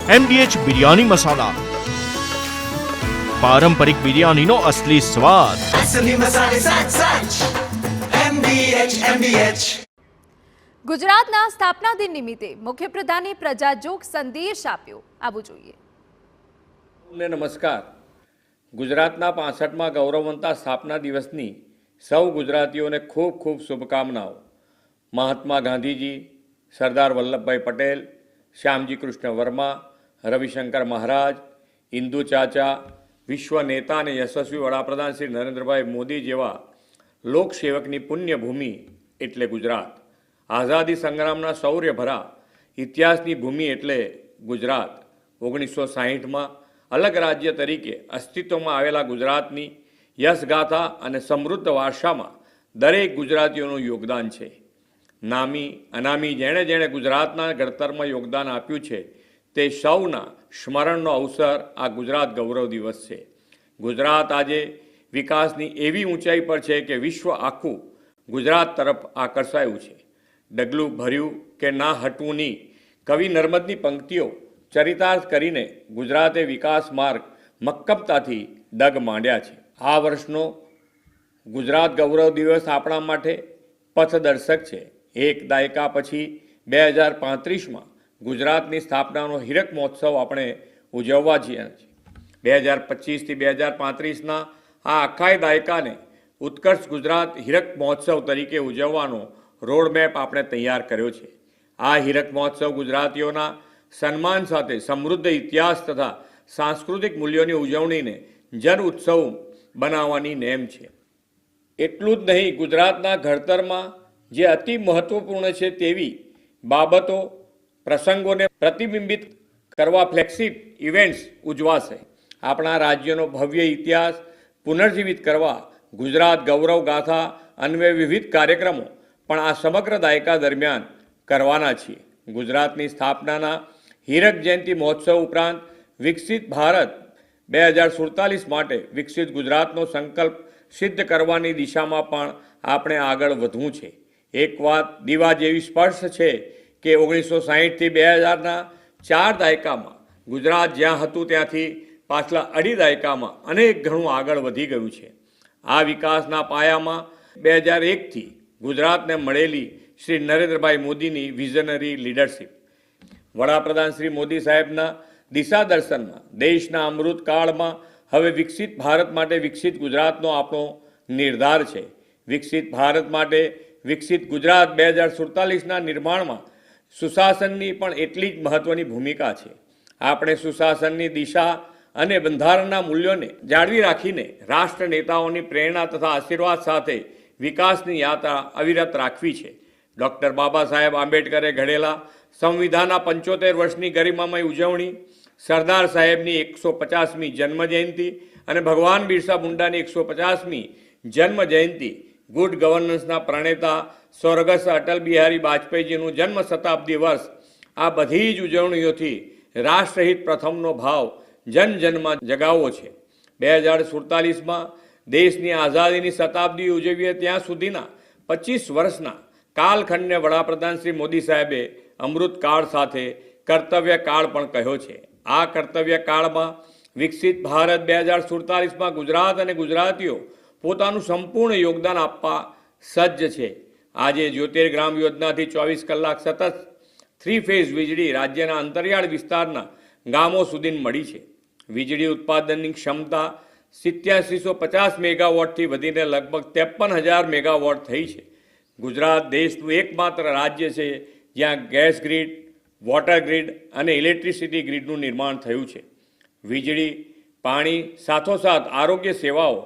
MDH biryani મસાલા, પારંપરિક બિરયાનીનો અસલી સ્વાદ. असली मसाले साच साच MDH ગુજરાતના સ્થાપના દિન નિમિત્તે મુખ્યપ્રધાને પ્રજાજોગ સંદેશ આપ્યો. આવું જોઈએ. નમસ્કાર. ગુજરાતના 65મા ગૌરવવંતા સ્થાપના દિવસની સૌ ગુજરાતીઓને ખૂબ ખૂબ શુભકામનાઓ. મહાત્મા ગાંધીજી, સરદાર વલ્લભભાઈ પટેલ, શ્યામજી કૃષ્ણ વર્મા, રવિશંકર મહારાજ, ઇન્દુ ચાચા, વિશ્વ નેતા અને યશસ્વી વડાપ્રધાન શ્રી નરેન્દ્રભાઈ મોદી જેવા લોકસેવકની પુણ્યભૂમિ એટલે ગુજરાત. આઝાદી સંગ્રામના શૌર્યભરા ઇતિહાસની ભૂમિ એટલે ગુજરાત. 1960માં અલગ રાજ્ય તરીકે અસ્તિત્વમાં આવેલા ગુજરાતની યશગાથા અને સમૃદ્ધ વારસામાં દરેક ગુજરાતીઓનું યોગદાન છે. નામી અનામી જેણે જેણે ગુજરાતના ઘડતરમાં યોગદાન આપ્યું છે તે સૌના સ્મરણનો અવસર આ ગુજરાત ગૌરવ દિવસ છે. ગુજરાત આજે વિકાસની એવી ઊંચાઈ પર છે કે વિશ્વ આખું ગુજરાત તરફ આકર્ષાયું છે. ડગલું ભર્યું કે ના હટવું ની કવિ નર્મદની પંક્તિઓ ચરિતાર્થ કરીને ગુજરાતે વિકાસ માર્ગ મક્કમતાથી ડગ માંડ્યા છે. આ વર્ષનો ગુજરાત ગૌરવ દિવસ આપણા માટે પથદર્શક છે. એક દાયકા પછી 2035માં ગુજરાતની સ્થાપનાનો હીરક મહોત્સવ આપણે ઉજવવા છીએ. 2025થી 2035ના આ આખા દાયકાને ઉત્કર્ષ ગુજરાત હીરક મહોત્સવ તરીકે ઉજવવાનો રોડમેપ આપણે તૈયાર કર્યો છે. આ હીરક મહોત્સવ ગુજરાતીઓના સન્માન સાથે સમૃદ્ધ ઇતિહાસ તથા સાંસ્કૃતિક મૂલ્યોની ઉજવણીને જન ઉત્સવ બનાવવાની નેમ છે. એટલું જ નહીં, ગુજરાતના ઘડતરમાં જે અતિ મહત્વપૂર્ણ છે તેવી બાબતો પ્રસંગોને પ્રતિબિંબિત કરવા ફ્લેગશિપ ઇવેન્ટ્સ ઉજવાશે. આપણા રાજ્યનો ભવ્ય ઇતિહાસ પુનર્જીવિત કરવા ગુજરાત ગૌરવ ગાથા અન્વયે વિવિધ કાર્યક્રમો પણ આ સમગ્ર દાયકા દરમિયાન કરવાના છીએ. ગુજરાતની સ્થાપનાના હીરક જયંતિ મહોત્સવ ઉપરાંત વિકસિત ભારત 2047 માટે વિકસિત ગુજરાતનો સંકલ્પ સિદ્ધ કરવાની દિશામાં પણ આપણે આગળ વધવું છે. એક વાત દીવા જેવી સ્પષ્ટ છે કે 1960થી 2000ના 4 દાયકામાં ગુજરાત જ્યાં હતું ત્યાંથી પાછલા અઢી દાયકામાં અનેક ઘણું આગળ વધી ગયું છે. આ વિકાસના પાયામાં 2001થી ગુજરાતને મળેલી શ્રી નરેન્દ્રભાઈ મોદીની વિઝનરી લીડરશિપ, વડાપ્રધાન શ્રી મોદી સાહેબના દિશા દર્શનમાં દેશના અમૃતકાળમાં હવે વિકસિત ભારત માટે વિકસિત ગુજરાતનો આપણો નિર્ધાર છે. વિકસિત ભારત માટે વિકસિત ગુજરાત 2047ના નિર્માણમાં સુશાસનની પણ એટલી જ મહત્ત્વની ભૂમિકા છે. આપણે સુશાસનની દિશા અને બંધારણના મૂલ્યોને જાળવી રાખીને રાષ્ટ્ર નેતાઓની પ્રેરણા તથા આશીર્વાદ સાથે વિકાસની યાત્રા અવિરત રાખવી છે. ડૉક્ટર બાબા સાહેબ આંબેડકરે ઘડેલા સંવિધાનના 75 વર્ષની ગરિમામય ઉજવણી, સરદાર સાહેબની 150મી જન્મજયંતિ અને ભગવાન બિરસા મુંડાની 150મી જન્મજયંતિ, ગુડ ગવર્નન્સના પ્રણેતા સ્વર્ગસ્થ અટલ બિહારી વાજપેયીજીનું જન્મ શતાબ્દી વર્ષ, આ બધી જ ઉજવણીઓથી રાષ્ટ્રહિત પ્રથમનો ભાવ જન જનમાં જગાવવો છે. 2047માં દેશની આઝાદીની શતાબ્દી ઉજવીએ ત્યાં સુધીના 25 વર્ષના કાલખંડને વડાપ્રધાન શ્રી મોદી સાહેબે અમૃતકાળ સાથે કર્તવ્યકાળ પણ કહ્યો છે. આ કર્તવ્યકાળમાં વિકસિત ભારત 2047માં ગુજરાત અને ગુજરાતીઓ પોતાનું સંપૂર્ણ યોગદાન આપવા સજ્જ છે. આજે જ્યોતિર્ગ્રામ યોજનાથી 24 કલાક સતત 3 ફેઝ વીજળી રાજ્યના અંતરિયાળ વિસ્તારના ગામો સુધી મળી છે. વીજળી ઉત્પાદનની ક્ષમતા 8750 મેગાવોટથી વધીને લગભગ 53,000 મેગાવોટ થઈ છે. ગુજરાત દેશનું એકમાત્ર રાજ્ય છે જ્યાં ગેસ ગ્રીડ, વોટર ગ્રીડ અને ઇલેક્ટ્રિસિટી ગ્રીડનું નિર્માણ થયું છે. વીજળી, પાણી સાથોસાથ આરોગ્ય સેવાઓ,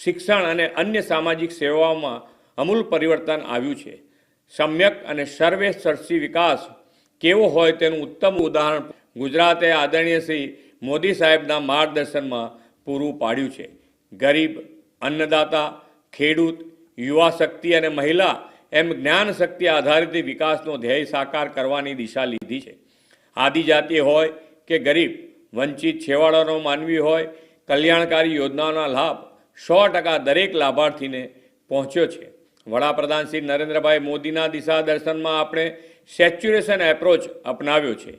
શિક્ષણ અને અન્ય સામાજિક સેવાઓમાં અમૂલ પરિવર્તન આવ્યું છે. સમ્યક અને સર્વેસર્ષી વિકાસ કેવો હોય તેનું ઉત્તમ ઉદાહરણ ગુજરાતે આદરણીય શ્રી મોદી સાહેબના માર્ગદર્શનમાં પૂરું પાડ્યું છે. ગરીબ, અન્નદાતા, ખેડૂત, યુવા શક્તિ અને મહિલા એમ જ્ઞાન શક્તિ આધારિત વિકાસનો ધ્યેય સાકાર કરવાની દિશા લીધી છે. આદિજાતિ હોય કે ગરીબ, વંચિત છેવાડાનો માનવી હોય, કલ્યાણકારી યોજનાઓના લાભ 100% દરેક લાભાર્થીને પહોંચ્યો છે. વડાપ્રધાન શ્રી નરેન્દ્રભાઈ મોદીના દિશા દર્શનમાં આપણે સેચ્યુરેશન એપ્રોચ અપનાવ્યો છે.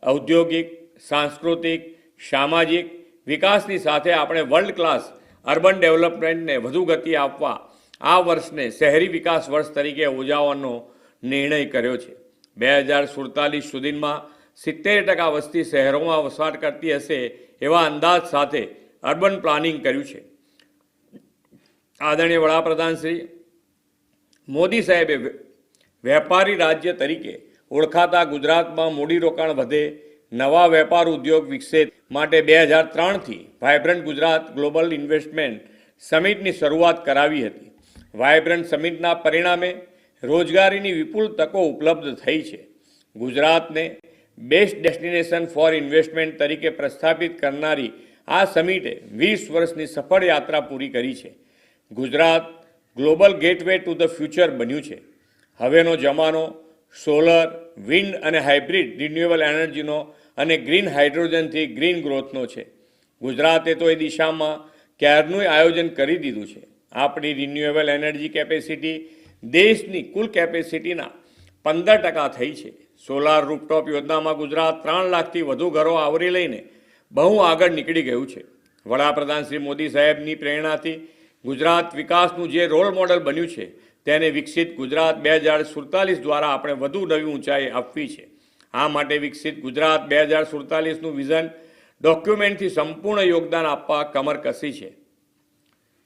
ઔદ્યોગિક, સાંસ્કૃતિક, સામાજિક વિકાસની સાથે આપણે વર્લ્ડ ક્લાસ અર્બન ડેવલપમેન્ટને વધુ ગતિ આપવા આ વર્ષને શહેરી વિકાસ વર્ષ તરીકે ઉજવવાનો નિર્ણય કર્યો છે. 2047 સુધીમાં 70% વસ્તી શહેરોમાં વસવાટ કરતી હશે એવા અંદાજ સાથે અર્બન પ્લાનિંગ કર્યું છે. આદરણીય વડાપ્રધાન શ્રી મોદી સાહેબે વેપારી રાજ્ય તરીકે ઓળખાતા ગુજરાતમાં મૂડીરોકાણ વધે, નવા વેપાર ઉદ્યોગ વિકસે માટે 2003થી વાયબ્રન્ટ ગુજરાત ગ્લોબલ ઇન્વેસ્ટમેન્ટ સમિટની શરૂઆત કરાવી હતી. વાયબ્રન્ટ સમિટના પરિણામે રોજગારીની વિપુલ તકો ઉપલબ્ધ થઈ છે. ગુજરાતને બેસ્ટ ડેસ્ટિનેશન ફોર ઇન્વેસ્ટમેન્ટ તરીકે પ્રસ્થાપિત કરનારી આ સમિટે 20 વર્ષની સફળ યાત્રા પૂરી કરી છે. Gujarat global gateway to the future બન્યું છે. હવેનો જમાનો સોલર, વિન્ડ અને હાઇબ્રિડ રિન્યુએબલ એનર્જીનો અને ગ્રીન હાઇડ્રોજનથી ગ્રીન ગ્રોથનો છે. ગુજરાતે તો એ દિશામાં ક્યારનું આયોજન કરી દીધું છે. આપણી રિન્યુએબલ એનર્જી કેપેસિટી દેશની કુલ કેપેસિટીના 15% થઈ છે. સોલાર રૂફટોપ યોજનામાં ગુજરાત 3 લાખથી વધુ ઘરો આવરી લઈને બહુ આગળ નીકળી ગયું છે. વડાપ્રધાન શ્રી મોદી સાહેબની પ્રેરણાથી ગુજરાત વિકાસનું જે રોલ મોડલ બન્યું છે તેને વિકસિત ગુજરાત 2047 દ્વારા આપણે વધુ નવી ઊંચાઈ આપવી છે. આ માટે વિકસિત ગુજરાત 2047નું વિઝન ડોક્યુમેન્ટથી સંપૂર્ણ યોગદાન આપવા કમર કસી છે.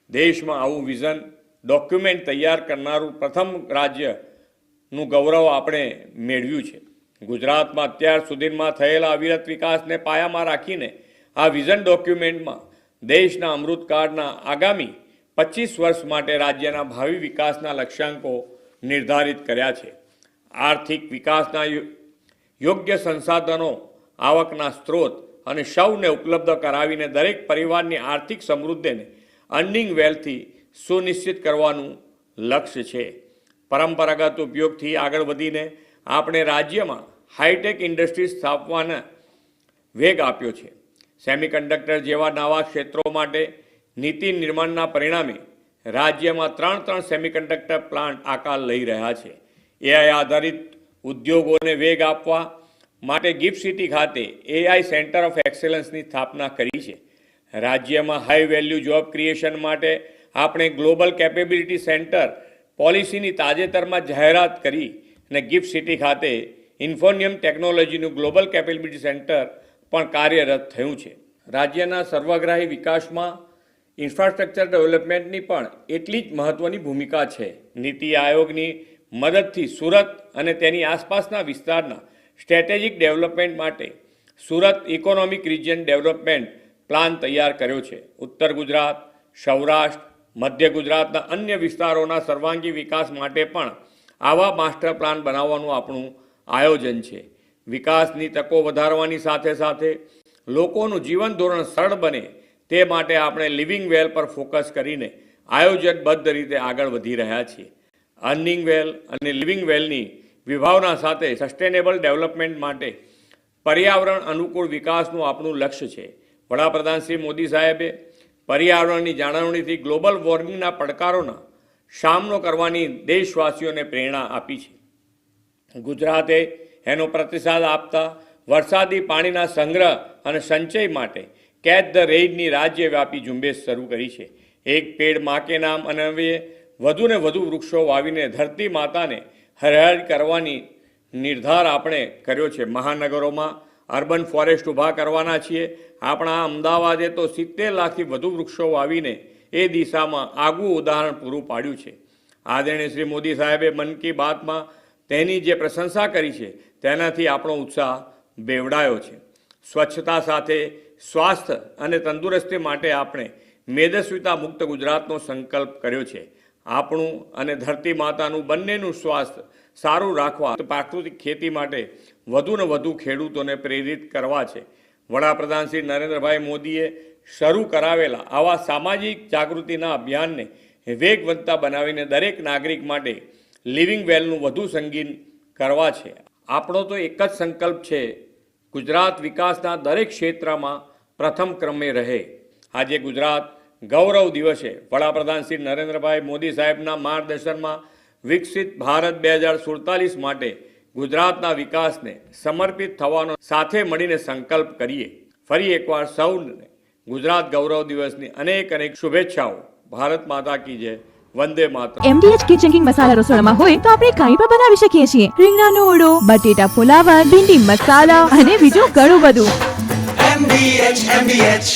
દેશમાં આવું વિઝન ડોક્યુમેન્ટ તૈયાર કરનારું પ્રથમ રાજ્યનું ગૌરવ આપણે મેળવ્યું છે. ગુજરાતમાં અત્યાર સુધીમાં થયેલા અવિરત વિકાસને પાયામાં રાખીને આ વિઝન ડોક્યુમેન્ટમાં દેશના અમૃતકાળના આગામી 25 વર્ષ માટે રાજ્યના ભાવિ વિકાસના લક્ષ્યાંકો નિર્ધારિત કર્યા છે. આર્થિક વિકાસના યોગ્ય સંસાધનો, આવકના સ્ત્રોત અને સૌને ઉપલબ્ધ કરાવીને દરેક પરિવારની આર્થિક સમૃદ્ધિને અર્નિંગ વેલ્થથી સુનિશ્ચિત કરવાનું લક્ષ્ય છે. પરંપરાગત ઉપયોગથી આગળ વધીને આપણે રાજ્યમાં હાઈટેક ઇન્ડસ્ટ્રી સ્થાપવાના વેગ આપ્યો છે. સેમિકન્ડક્ટર જેવા નવા ક્ષેત્રો માટે નીતિ નિર્માણના પરિણામે રાજ્યમાં 3 સેમિકન્ડક્ટર પ્લાન્ટ આકાર લઈ રહ્યા છે. એઆઈ આધારિત ઉદ્યોગોને વેગ આપવા માટે ગિફ્ટ સિટી ખાતે એઆઈ સેન્ટર ઓફ એક્સેલન્સની સ્થાપના કરી છે. રાજ્યમાં હાઈ વેલ્યુ જોબ ક્રિએશન માટે આપણે ગ્લોબલ કેપેબિલિટી સેન્ટર પોલિસીની તાજેતરમાં જાહેરાત કરી અને ગિફ્ટ સિટી ખાતે ઇન્ફોનિયમ ટેકનોલોજીનું ગ્લોબલ કેપેબિલિટી સેન્ટર પણ કાર્યરત થયું છે. રાજ્યના સર્વગ્રાહી વિકાસમાં ઇન્ફ્રાસ્ટ્રક્ચર ડેવલપમેન્ટની પણ એટલી જ મહત્ત્વની ભૂમિકા છે. નીતિ આયોગની મદદથી સુરત અને તેની આસપાસના વિસ્તારના સ્ટ્રેટેજિક ડેવલપમેન્ટ માટે Surat economic region development plan તૈયાર કર્યો છે. ઉત્તર ગુજરાત, સૌરાષ્ટ્ર, મધ્ય ગુજરાતના અન્ય વિસ્તારોના સર્વાંગી વિકાસ માટે પણ આવા માસ્ટર પ્લાન બનાવવાનું આપણું આયોજન છે. વિકાસની તકો વધારવાની સાથે સાથે લોકોનું જીવન ધોરણ સરળ બને તે માટે આપણે લિવિંગ વેલ પર ફોકસ કરીને આયોજનબદ્ધ રીતે આગળ વધી રહ્યા છીએ. અર્નિંગ વેલ અને લિવિંગ વેલની વિભાવના સાથે સસ્ટેનેબલ ડેવલપમેન્ટ માટે પર્યાવરણ અનુકૂળ વિકાસનું આપણું લક્ષ્ય છે. વડાપ્રધાન શ્રી મોદી સાહેબે પર્યાવરણની જાળવણીથી ગ્લોબલ વોર્મિંગના પડકારોના સામનો કરવાની દેશવાસીઓને પ્રેરણા આપી છે. ગુજરાતે એનો પ્રતિસાદ આપતા વરસાદી પાણીના સંગ્રહ અને સંચય માટે કેચ ધ રેઇનની રાજ્યવ્યાપી ઝુંબેશ શરૂ કરી છે. એક પેડ મા કે નામ અન્વયે વધુને વધુ વૃક્ષો વાવીને ધરતી માતાને હરિયાળી કરવાની નિર્ધાર આપણે કર્યો છે. મહાનગરોમાં અર્બન ફોરેસ્ટ ઊભા કરવાના છીએ. આપણા અમદાવાદે તો 70 લાખથી વધુ વૃક્ષો વાવીને એ દિશામાં આગવું ઉદાહરણ પૂરું પાડ્યું છે. આદરણીય શ્રી મોદી સાહેબે મન કી બાતમાં તેની જે પ્રશંસા કરી છે તેનાથી આપણો ઉત્સાહ બેવડાયો છે. સ્વચ્છતા સાથે સ્વાસ્થ્ય અને તંદુરસ્તી માટે આપણે મેદસ્વીતા મુક્ત ગુજરાતનો સંકલ્પ કર્યો છે. આપણું અને ધરતી માતાનું બંનેનું સ્વાસ્થ્ય સારું રાખવા પ્રાકૃતિક ખેતી માટે વધુને વધુ ખેડૂતોને પ્રેરિત કરવા છે. વડાપ્રધાન શ્રી નરેન્દ્રભાઈ મોદીએ શરૂ કરાવેલા આવા સામાજિક જાગૃતિના અભિયાનને વેગવંતા બનાવીને દરેક નાગરિક માટે લિવિંગ વેલનું વધુ સંગીન કરવા છે. આપણો તો એક જ સંકલ્પ છે, ગુજરાત વિકાસના દરેક ક્ષેત્રમાં પ્રથમ ક્રમે રહે. આજે ગુજરાત ગૌરવ દિવસે વડાપ્રધાન શ્રી નરેન્દ્રભાઈ મોદી સાહેબના માર્ગદર્શનમાં વિકસિત ભારત 2047 માટે ગુજરાતના વિકાસને સમર્પિત થવાનો સાથે મળીને સંકલ્પ કરીએ. ફરી એકવાર સૌને ગુજરાત ગૌરવ દિવસની અનેક અનેક શુભેચ્છાઓ. ભારત માતા કી જય. Vande Mataram. MDH kitchen king મસાલા રસોડામાં હોય તો આપણે કાંઈ પણ બનાવી શકીએ છીએ. રીંગણાનો ઓળો, બટેટા ફુલાવર, ભીંડી મસાલા અને બીજું ઘણું બધું. MDH